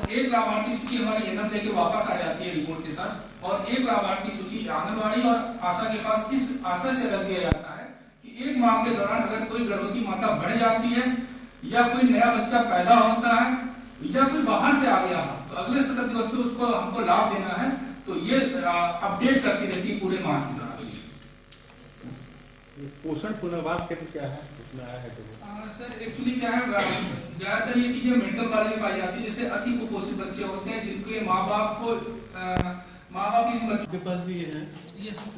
एक लाभार्थी सूची हमारी एनएम लेके वापस आ जाती है रिपोर्ट के साथ, और एक लाभार्थी सूची आंगनबाड़ी और आशा के पास इस आशा से रख दिया जाता है कि एक माह के दौरान अगर कोई गर्भवती माता बढ़ जाती है या कोई नया बच्चा पैदा होता है या कोई बाहर से आ गया तो अगले 17 दिवस में उसको हमको लाभ देना है, तो ये अपडेट करती रहती है पूरे माह की दौरान। पोषण पुनर्वास के क्या है इसमें आया है सर एक्चुअली क्या है, ज्यादातर ये चीजें मेडिकल कॉलेज में पाई जाती है, जैसे अति कुपोषित बच्चे होते हैं जिनके माँ बाप इन बच्चों के पास भी ये है।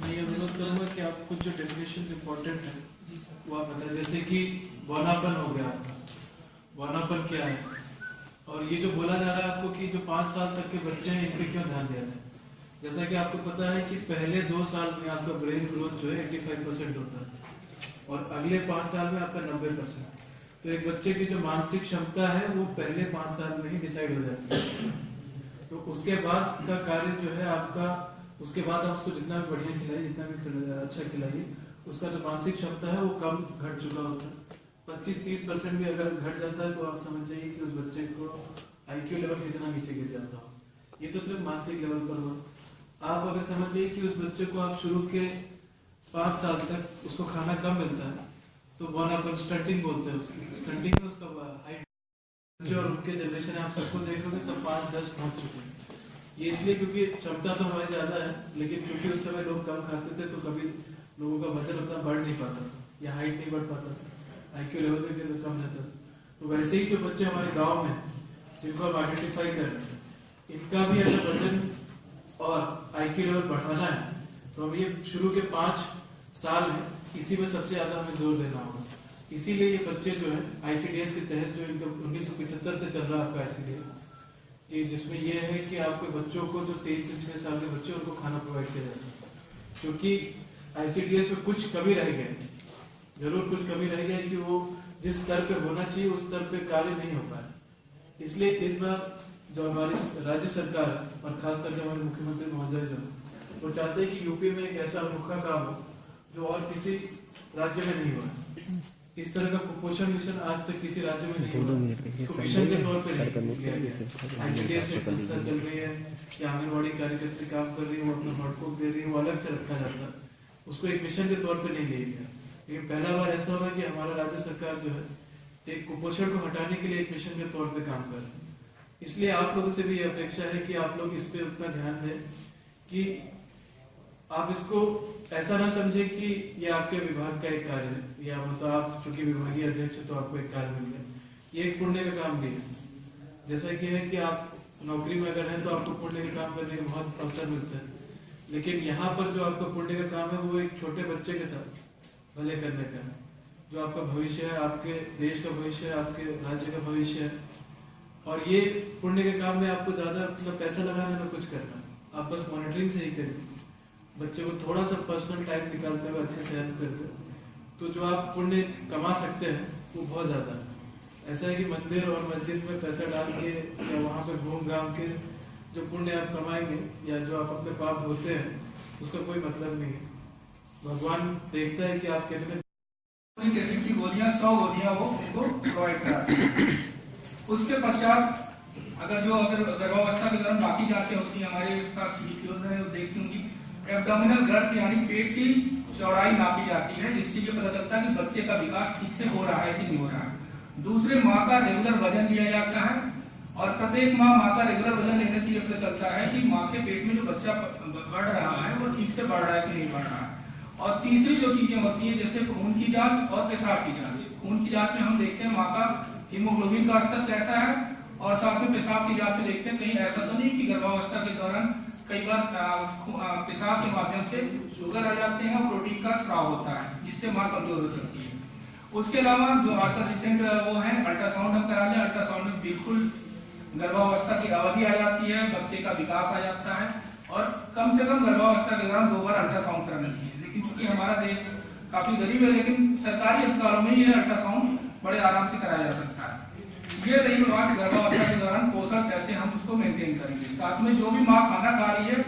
मैं ये अनुरोध करूँगा कि आप कुछ जो डेफिनेशन इम्पोर्टेंट है वो आप बताएं, जैसे कि बौनापन हो गया, बौनापन क्या है, और ये जो बोला जा रहा है आपको कि जो 5 साल तक के बच्चे हैं इन पे क्यों ध्यान दिया जाए। जैसा कि आपको पता है कि पहले 2 साल में आपका ब्रेन ग्रोथ जो है 85% होता है और अगले 5 साल में आपका 90%। तो एक बच्चे की जो मानसिक क्षमता है वो पहले 5 साल में ही डिसाइड हो जाती है। तो उसके बाद का कार्य जो है आपका, उसके बाद आप उसको जितना भी बढ़िया खिलाइए, जितना भी अच्छा खिलाइए, उसका जो मानसिक क्षमता है वो कम घट चुका होता है। 25-30% भी अगर घट जाता है तो आप समझ जाइए कि उस बच्चे को IQ लेवल कितना नीचे गिर जाता हो। ये तो सिर्फ मानसिक लेवल पर हुआ। आप अगर समझिए कि उस बच्चे को आप शुरू के 5 साल तक उसको खाना कम मिलता है तो बौनापन स्टंटिंग बोलते हैं उसकी, स्टंटिंग में उसका हाइट जो और उनके जनरेशन है आप सबको देख लोगे सब 5-10 पहुंच चुके हैं। ये इसलिए क्योंकि क्षमता तो हमारी ज्यादा है, लेकिन क्योंकि उस समय लोग कम खाते थे तो कभी लोगों का वजन उतना बढ़ नहीं पाता था या हाइट नहीं बढ़ पाता था, IQ लेवल पे कम रहता था। तो वैसे ही जो बच्चे हमारे गाँव में जिनको हम आइडेंटिफाई कर रहे हैं, इनका भी अगर वजन और IQ लेवल बढ़ाना है तो हम ये शुरू के 5 साल है इसी में सबसे ज्यादा हमें जोर देना होगा। इसीलिए ये बच्चे जो है ICDS के तहत जो इनका 1975 से चल रहा है आपका ICDS, कि जिसमें ये है कि आपके बच्चों को जो 23 से 6 साल के बच्चे उनको खाना प्रोवाइड किया जाता है, क्योंकि ICDS में कुछ कमी रह गया, जरूर कुछ कमी रह गया कि वो जिस स्तर पे होना चाहिए उस स्तर पे कार्य नहीं हो पाया। इसलिए इस बार जो हमारी राज्य सरकार है और खास करके हमारे मुख्यमंत्री महोदय जो वो चाहते हैं कि यूपी में एक ऐसा अनोखा काम हो जो और किसी राज्य में नहीं हुआ। इस तरह का कुपोषण मिशन आज तक किसी राज्य में नहीं हुआ, इसको मिशन के तौर पर लिया गया। ICDS एक संस्था चल रही है या आंगनबाड़ी कार्यकर्त्री काम कर रही है, वो अपना नोटबुक दे रही है, वो अलग से रखा जाता है, उसको एक मिशन के तौर पर नहीं लिया गया। लेकिन पहला बार ऐसा होगा कि हमारा राज्य सरकार जो है एक कुपोषण को हटाने के लिए एक मिशन के तौर पर काम कर रहे हैं। इसलिए आप लोगों से भी ये अपेक्षा है कि आप लोग इस पे उतना ध्यान दें कि आप इसको ऐसा ना समझे कि ये आपके विभाग का एक कार्य है या मतलब आप चूंकि विभागीय अध्यक्ष है तो आपको एक कार्य मिल गया। ये एक पुण्य का काम भी है, जैसा कि है कि आप नौकरी में अगर हैं तो आपको पुण्य का काम करने का बहुत अवसर मिलता है, लेकिन यहाँ पर जो आपका पुण्य का काम है वो एक छोटे बच्चे के साथ भले करने का है, जो आपका भविष्य है, आपके देश का भविष्य है, आपके राज्य का भविष्य है। और ये पुण्य के काम में आपको ज्यादा मतलब पैसा लगाना ना कुछ करना, आप बस मॉनिटरिंग से ही करिए, बच्चे को थोड़ा सा पर्सनल टाइम निकालते हुए अच्छे से हेल्प करके, तो जो आप पुण्य कमा सकते हैं वो बहुत ज़्यादा है। ऐसा है कि मंदिर और मस्जिद में पैसा डाल के या वहाँ पे घूम घाम के जो पुण्य आप कमाएंगे या जो आप अपने पाप धोते हैं उसका कोई मतलब नहीं है। भगवान देखता है कि आप कितने एसिड की गोलियां 100 गोलियां वो उनको प्रोवाइड कराते हैं। उसके पश्चात अगर गर्भावस्था के दौरान बाकी जांचें होती हैं, हमारे साथ CDPO ने देखी होंगी, एब्डोमिनल गर्थ यानी पेट की चौड़ाई नापी जाती है, जिससे ये पता चलता है कि बच्चे का विकास ठीक से हो रहा है कि नहीं हो रहा है। दूसरे माँ का रेगुलर वजन लिया जाता है और प्रत्येक माँ का रेगुलर वजन लेने से ये पता चलता है कि माँ के पेट में जो बच्चा बढ़ रहा है वो ठीक से बढ़ रहा है कि नहीं बढ़ रहा है। और तीसरी जो चीजें होती है जैसे खून की जांच और पेशाब की जांच। खून की जांच में हम देखते हैं माँ का हीमोग्लोबिन का स्तर कैसा है, और साथ में पेशाब की जांच में देखते हैं कहीं ऐसा तो नहीं कि गर्भावस्था के दौरान कई बार पेशाब के माध्यम से शुगर आ जाते हैं और प्रोटीन का स्राव होता है जिससे माँ कमजोर हो सकती है। उसके अलावा जो आजकल रिसेंट वो है अल्ट्रासाउंड हम करा लें, अल्ट्रासाउंड में बिल्कुल गर्भावस्था की अवधि आ जाती है, बच्चे का विकास आ जाता है, और कम से कम गर्भावस्था के दौरान 2 बार अल्ट्रासाउंड कराना चाहिए। लेकिन चूंकि हमारा देश काफी गरीब है, लेकिन सरकारी अस्पतालों में ये अल्ट्रासाउंड बड़े आराम से कराया जा सकता है। ये रही बात गर्भावस्था के दौरान पोषण कैसे हम उसको मेंटेन करेंगे। साथ में जो भी माँ खाना खा रही है,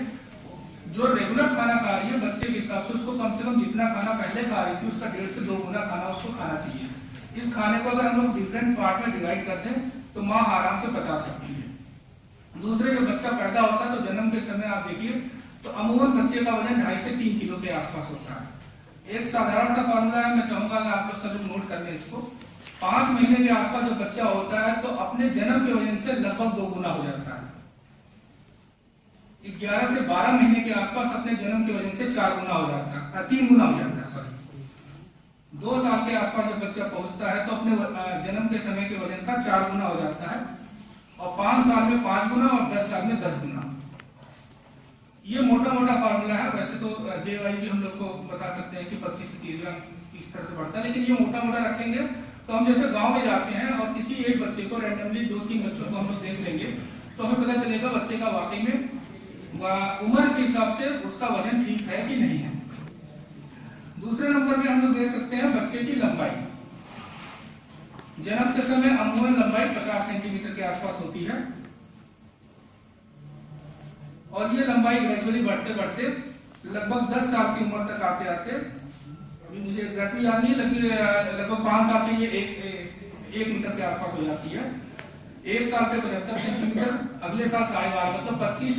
जो रेगुलर खाना खा रही है बच्चे के हिसाब से उसको कम से कम जितना खाना पहले खा रही थी उसका 1.5 से 2 गुना खाना उसको खाना चाहिए। इस खाने को अगर हम लोग डिफरेंट पार्ट में डिवाइड करते हैं तो माँ आराम से पचा सकती है। दूसरे जब बच्चा पैदा होता है तो जन्म के समय आप देखिए तो अमूमन बच्चे का वजन 2.5 से 3 किलो के आसपास होता है। एक साधारण सा फॉर्मूला है, मैं चाहूंगा कि आप लोग सब लोग नोट कर लें इसको। 5 महीने के आसपास जब बच्चा होता है तो अपने जन्म के वजन से लगभग 2 गुना हो जाता है। 11 से 12 महीने के आसपास अपने जन्म के वजन से 4 गुना हो जाता है, 3 गुना हो जाता है, सॉरी। 2 साल के आसपास जब बच्चा पहुंचता है तो अपने जन्म के समय के वजन का 4 गुना हो जाता है, और 5 साल में 5 गुना और 10 साल में 10 गुना। ये मोटा मोटा फार्मूला है। वैसे तो डे वाइज भी हम लोग को बता सकते हैं कि 25 से 30 ग्राम इस तरह से बढ़ता है, लेकिन ये मोटा मोटा रखेंगे तो हम जैसे गांव में जाते हैं और किसी एक बच्चे को रैंडमली 2-3 बच्चों को हम लोग देख लेंगे तो हमें पता चलेगा बच्चे का वाकई में उम्र के हिसाब से उसका वजन ठीक है कि नहीं है। दूसरे नंबर पे हम लोग देख सकते हैं बच्चे की लंबाई। जन्म के समय अमूमन लंबाई 50 सेंटीमीटर के आसपास होती है, और ये लंबाई ग्रेजुअली बढ़ते बढ़ते लगभग 10 साल की उम्र तक आते आते, अभी मुझे एग्जैक्टली याद नहीं, लेकिन लगभग 5 साल से ये 1 मीटर के आसपास हो जाती है। 1 साल पे 75 सेंटीमीटर, अगले साल 12.5, मतलब 25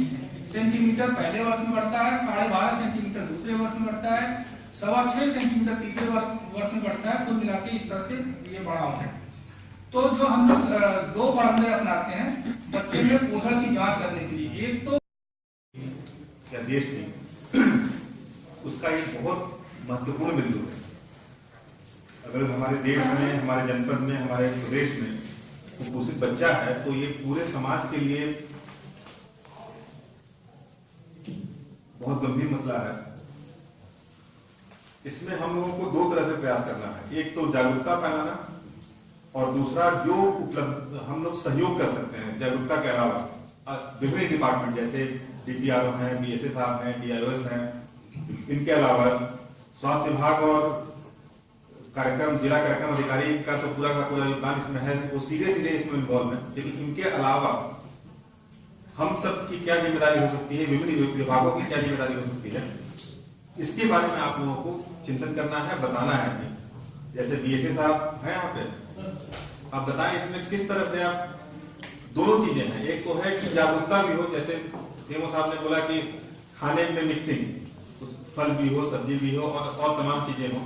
सेंटीमीटर पहले वर्ष में बढ़ता है, 12.5 सेंटीमीटर दूसरे वर्ष में बढ़ता है, 6.25 सेंटीमीटर तीसरे वर्ष में बढ़ता है। कुल मिला के इस तरह से ये बड़ा होता है। तो जो हम लोग 2 फार्मूले अपनाते हैं बच्चे में पोषण की जांच करने के लिए। एक तो या देश में उसका एक बहुत महत्वपूर्ण बिंदु है। अगर हमारे देश में, हमारे जनपद में, हमारे प्रदेश में कुपोषित बच्चा है तो ये पूरे समाज के लिए बहुत गंभीर मसला है। इसमें हम लोगों को 2 तरह से प्रयास करना है। एक तो जागरूकता फैलाना, और दूसरा जो उपलब्ध हम लोग सहयोग कर सकते हैं जागरूकता के अलावा विभिन्न डिपार्टमेंट जैसे डीपीआरओ हैं, बीएसए साहब हैं, डीआईओएस हैं, इनके अलावा स्वास्थ्य विभाग और जिला कार्यक्रम अधिकारी का तो पूरा का पूरा योगदान इसमें है, वो सीधे इसमें इन्वॉल्व है। लेकिन इनके अलावा हम सब की क्या जिम्मेदारी हो सकती है, विभिन्न विभागों की क्या जिम्मेदारी हो सकती है, इसके बारे में आप लोगों को चिंतन करना है, बताना है। जैसे बीएसए साहब हैं यहाँ पे, आप बताएं इसमें किस तरह से आप दोनों चीजें हैं। एक तो है कि जागरूकता भी हो, जैसे सीएमओ साहब ने बोला कि खाने में मिक्सिंग, फल भी हो, सब्जी भी हो और तमाम चीजें हो,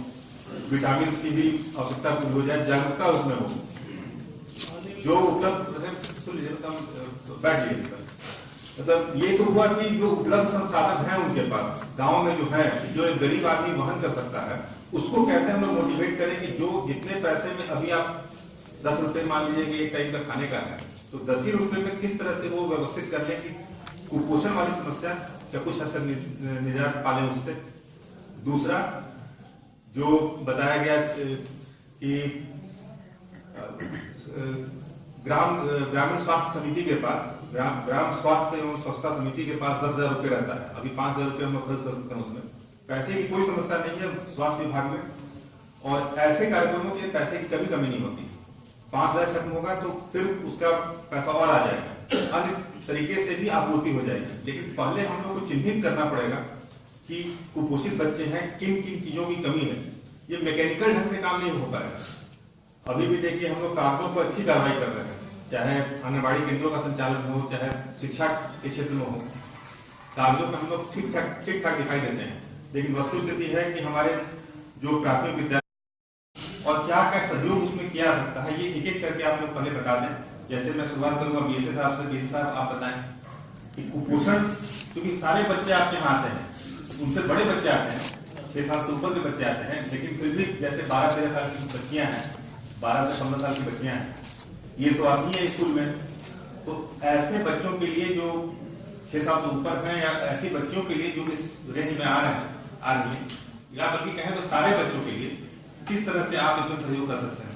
विटामिन की भी आवश्यकता पूरी हो जाए, जागरूकता उसमें हो। जो उपलब्ध बैठ जाइए, मतलब ये तो हुआ कि जो उपलब्ध संसाधन है उनके पास गांव में जो है, जो एक गरीब आदमी वहन कर सकता है, उसको कैसे हम लोग मोटिवेट करें कि जो जितने पैसे में अभी आप 10 रुपए मान लीजिए कि एक टाइम का खाने का है, तो 10 ही रुपए में किस तरह से वो व्यवस्थित कर लें कि कुपोषण वाली समस्या या कुछ हद तक निजात पाले उससे। दूसरा जो बताया गया कि ग्रामीण स्वास्थ्य समिति के पास, ग्राम स्वास्थ्य एवं स्वच्छता समिति के पास 10,000 रुपए रहता है। अभी 5,000 रुपए हम खर्च कर सकते हैं, उसमें पैसे की कोई समस्या नहीं है स्वास्थ्य विभाग में, और ऐसे कार्यक्रमों के पैसे की कभी कमी नहीं होती। 5,000 खत्म होगा तो फिर उसका पैसा और आ जाएगा, अन्य तरीके से भी आपूर्ति हो जाएगी। लेकिन पहले हम लोग को चिन्हित करना पड़ेगा कि कुपोषित बच्चे हैं, किन किन चीजों की कमी है। ये मैकेनिकल ढंग से काम नहीं हो पाएगा। अभी भी देखिए हम लोग कागजों पर अच्छी कार्रवाई कर रहे हैं, चाहे आंगनबाड़ी केंद्रों का संचालन हो, चाहे शिक्षा के क्षेत्र में हो, कागजों में हम लोग ठीक ठाक दिखाई देते हैं। लेकिन वस्तुस्थिति है कि हमारे जो प्राथमिक विद्यालय और क्या क्या सहयोग उसमें किया जा सकता है, ये एक एक करके आप लोग पहले बता दें। जैसे मैं शुरुआत करूंगा बीएसए साहब से। बीएसए साहब आप बताएं कि कुपोषण, क्योंकि सारे बच्चे आपके यहाँ आते हैं, उनसे बड़े बच्चे आते हैं, 6 साल से ऊपर के बच्चे आते हैं, लेकिन फिर भी जैसे 12-13 साल की बच्चियां हैं, 12 से 15 साल की बच्चियां हैं, ये तो आती है स्कूल में। तो ऐसे बच्चों के लिए जो 6 साल से ऊपर हैं, या ऐसी बच्चियों के लिए जो इस रेंज में आ रही है, या बल्कि कहें तो सारे बच्चों के लिए किस तरह से आप इसमें सहयोग कर सकते हैं?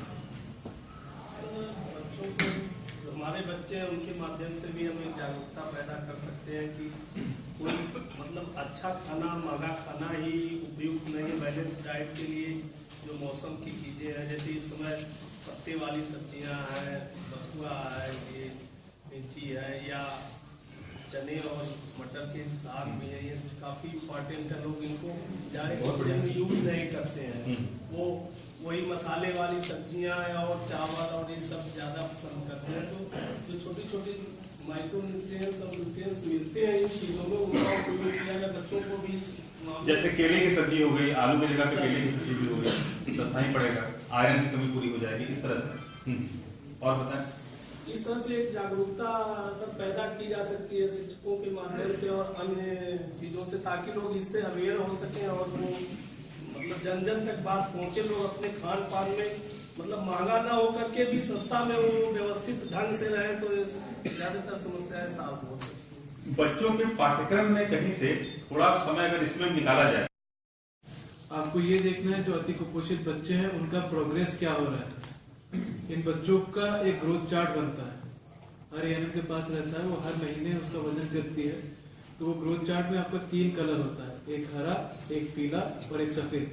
हमारे बच्चे हैं, उनके माध्यम से भी हम एक जागरूकता पैदा कर सकते हैं कि कोई मतलब अच्छा खाना, महंगा खाना ही उपयुक्त नहीं है। बैलेंस डाइट के लिए जो मौसम की चीज़ें हैं, जैसे इस समय पत्ते वाली सब्जियां हैं, बथुआ है, ये मिर्ची है, या चने और मटर के साग भी है, ये काफ़ी इम्पोर्टेंट है। लोग इनको ज़्यादा सीजन में यूज नहीं करते हैं, वो वही मसाले वाली सब्जियां और चावल और ये सब ज़्यादा पसंद करते हैं। तो जो छोटी छोटी माइक्रोन्यूट्रिएंट्स और न्यूट्रिएंट्स मिलते हैं इन चीजों में, उनका उपयोग किया जाए बच्चों को भी। जैसे केले की सब्जी हो गई, आलू की जगह पे केले की सब्जी भी हो गई, सस्ता ही पड़ेगा, आयरन की कमी पूरी हो जाएगी, इस तरह से। और बताएं। इस तरह से एक जागरूकता सर पैदा की जा सकती है शिक्षकों के माध्यम से और अन्य चीजों से, ताकि लोग इससे अवेयर हो सकें और वो मतलब जन जन तक बात पहुंचे, लोग अपने खान पान में मतलब महंगा ना हो करके भी सस्ता में वो व्यवस्थित ढंग से रहे, तो ज्यादातर समस्याएं साफ हो सकती। बच्चों के पाठ्यक्रम में कहीं से थोड़ा समय अगर इसमें निकाला जाए। आपको ये देखना है जो अति कुपोषित बच्चे हैं उनका प्रोग्रेस क्या हो रहा है। इन बच्चों का एक ग्रोथ चार्ट बनता है, हर एएनएम के पास रहता है, वो हर महीने उसका वजन करती है। तो वो ग्रोथ चार्ट में आपका 3 कलर होता है, एक हरा, एक पीला और एक सफेद।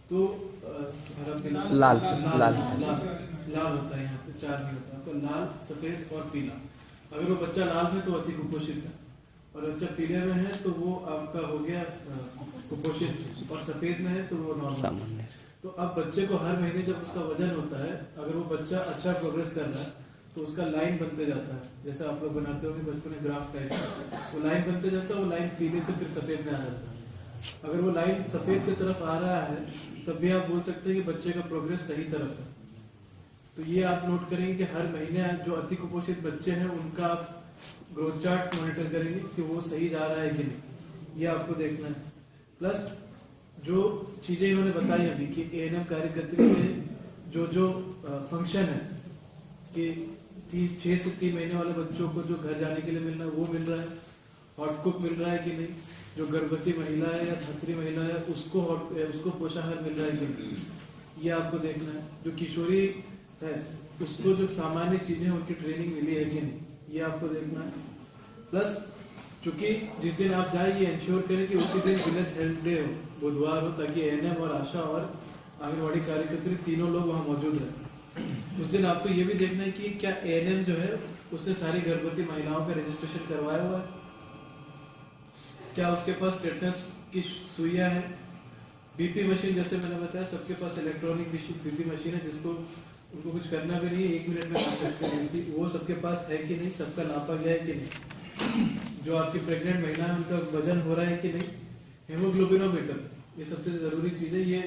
तो हरा पीला लाल लाल होता है, यहाँ पे 4 नहीं होता आपका, लाल सफेद और पीला। अगर वो बच्चा लाल में तो अति कुपोषित है, और बच्चा पीले में है तो वो आपका हो गया कुपोषित, और सफेद में है तो वो नॉर्मल। तो अब बच्चे को हर महीने जब उसका वजन होता है, अगर वो बच्चा अच्छा प्रोग्रेस कर रहा है तो उसका लाइन बनते जाता है, जैसे आप लोग बनाते होंगे बचपन में ग्राफ टाइप, वो लाइन बनते जाता है, वो लाइन पीले से फिर सफेद में आ जाता है। अगर वो लाइन सफेद की तरफ आ रहा है तब भी आप बोल सकते हैं कि बच्चे का प्रोग्रेस सही तरफ है। तो ये आप नोट करेंगे कि हर महीने जो अति कुपोषित बच्चे हैं उनका आप ग्रोथ चार्ट मॉनिटर करेंगे कि वो सही जा रहा है कि नहीं, ये आपको देखना है। प्लस जो चीजें इन्होंने बताई अभी कि एएनएम कार्यकर्त्री में जो फंक्शन है कि 6 से 3 महीने वाले बच्चों को जो घर जाने के लिए मिलना है वो मिल रहा है, हॉट कुक मिल रहा है कि नहीं, जो गर्भवती महिला है या धात्री महिला है उसको पोषाहार मिल रहा है कि नहीं, ये आपको देखना है। जो किशोरी है उसको जो सामान्य चीजें उनकी ट्रेनिंग मिली है कि नहीं, ये आपको देखना है। प्लस चूंकि जिस दिन आप जाए ये इंश्योर करें कि उसी दिन विलेज हेल्थ डे हो, बुधवार हो, ताकि एएनएम और आशा और आंगनवाड़ी कार्यकर्त्री तीनों लोग वहाँ मौजूद रहे। उस दिन आपको ये भी देखना है कि क्या एएनएम जो है उसने सारी गर्भवती महिलाओं का रजिस्ट्रेशन करवाया हुआ है, क्या उसके पास टेटनस की सुइयां है, बीपी मशीन, जैसे मैंने बताया सबके पास इलेक्ट्रॉनिक बीपी मशीन है जिसको उनको कुछ करना भी नहीं है, 1 मिनट में काम करते हैं, वो सबके पास है कि नहीं, सबका नापा गया है कि नहीं, जो आपकी प्रेग्नेंट महिला है उनका वजन हो रहा है कि नहीं, हेमोग्लोबिनोमीटर, ये सबसे जरूरी चीज है। ये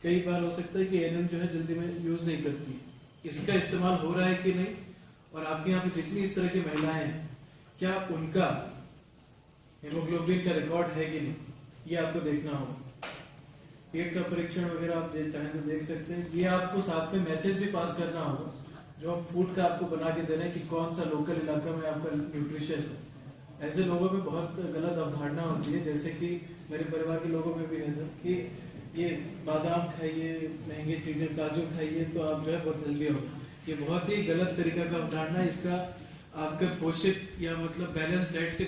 कई बार हो सकता है कि एएनएम जो है जल्दी में यूज नहीं करती, इसका इस्तेमाल हो रहा है कि नहीं, और आपके यहाँ पे जितनी इस तरह की महिलाएं हैं क्या उनका हेमोग्लोबिन का रिकॉर्ड है कि नहीं, ये आपको देखना होगा। पेट का परीक्षण वगैरह आप चाहें तो देख सकते हैं। ये आपको साथ में मैसेज भी पास करना होगा जो हम फूड का आपको बना के दे रहे हैं कि कौन सा लोकल इलाका में आपका न्यूट्रिशियस है। ऐसे लोगों में बहुत गलत अवधारणा होती है, जैसे कि मेरे परिवार के लोगों में भी है सर कि ये बादाम खाइए, महंगी चीजें, काजू खाइए तो आप जो है बहुत हेल्दी हो। ये बहुत ही गलत तरीका का अवधारणा है। इसका आपका पोषित या मतलब बैलेंस डाइट से